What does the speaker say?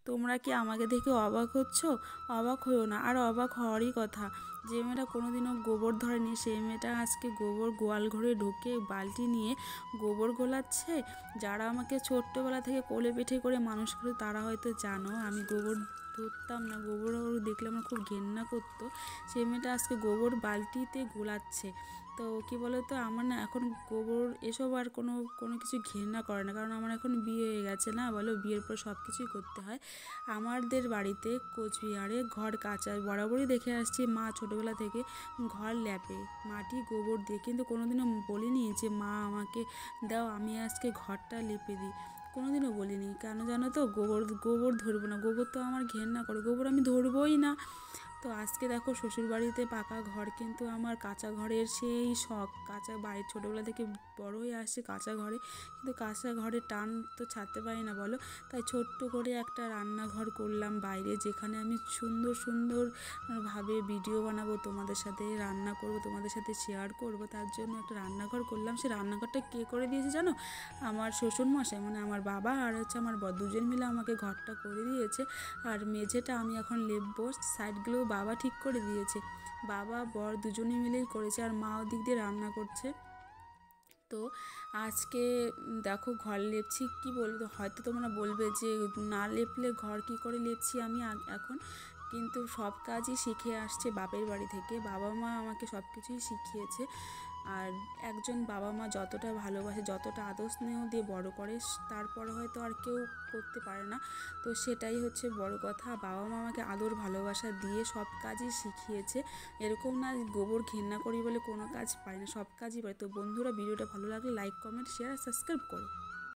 তোমরা কি আমাকে দেখে অবাক হচ্ছ? অবাক হইও না, আর অবাক হওয়ারই কথা। যে মেয়েটা কোনোদিনও গোবর ধরেনি সেই মেয়েটা আজকে গোবর গোয়াল ঘরে ঢুকে বালতি নিয়ে গোবর গোলাচ্ছে। যারা আমাকে ছোট্টবেলা থেকে কোলে পিঠে করে মানুষ করে তারা হয়তো জানো আমি গোবর ধরতাম না, গোবর দেখলে আমার খুব ঘেন্না করতো। সেই মেয়েটা আজকে গোবর বালতিতে গোলাচ্ছে। তো কী বলো তো, আমার না এখন গোবর এসব আর কোনো কোনো কিছু ঘেন্না করে না, কারণ আমার এখন বিয়ে হয়ে গেছে না, বলো বিয়ের পর সব কিছুই করতে হয়। আমাদের বাড়িতে কোচবিহারে ঘর কাঁচা বরাবরই দেখে আসছি, মা ছোটোবেলা থেকে ঘর ল্যাপে মাটি গোবর দিয়ে, কিন্তু কোনোদিনও বলিনি যে মা আমাকে দাও আমি আজকে ঘরটা লেপে দিই, কোনোদিনও বলিনি। কেন জানো তো, গোবর গোবর ধরবো না, গোবর তো আমার ঘেন্না করে, গোবর আমি ধরবই না। তো আজকে দেখো শ্বশুরবাড়িতে পাকা ঘর, কিন্তু আমার কাঁচা ঘরের সেই শখ, কাঁচা বাড়ির ছোটোবেলা থেকে বড় হয়ে আসছে কাঁচা ঘরে, কিন্তু কাঁচা ঘরের টান তো ছাড়তে পারি না বলো। তাই ছোট্ট করে একটা রান্নাঘর করলাম বাইরে, যেখানে আমি সুন্দর সুন্দরভাবে ভিডিও বানাবো, তোমাদের সাথে রান্না করব, তোমাদের সাথে শেয়ার করব, তার জন্য একটা রান্নাঘর করলাম। সে রান্নাঘরটা কে করে দিয়েছে জানো? আমার শ্বশুরমশাই, মানে আমার বাবা আর হচ্ছে আমার বর, দুজন মিলে আমাকে ঘরটা করে দিয়েছে। আর মেঝেটা আমি এখন লেপবো, সাইডগুলো বাবা ঠিক করে দিয়েছে, বাবা বর দুজনে মিলেই করেছে, আর মা ওদিক দিয়ে রান্না করছে। তো আজকে দেখো ঘর লেপছি, কি বলবো, হয়তো তোমরা বলবে যে না লেপলে ঘর কি করে লেপছি আমি এখন, কিন্তু সব কাজই শিখে আসছে বাপের বাড়ি থেকে, বাবা মা আমাকে সব কিছুই শিখিয়েছে। আর একজন বাবা মা যতটা ভালোবাসে, যতটা আদর স্নেহ দিয়ে বড় করে, তারপরে হয়তো আর কেউ করতে পারে না। তো সেটাই হচ্ছে বড় কথা, বাবা মা আমাকে আদর ভালোবাসা দিয়ে সব কাজই শিখিয়েছে। এরকম না গোবর ঘেন্না করি বলে কোনো কাজ পারি না, সব কাজই পারি। তো বন্ধুরা, ভিডিওটা ভালো লাগলে লাইক কমেন্ট শেয়ার আর সাবস্ক্রাইব করো।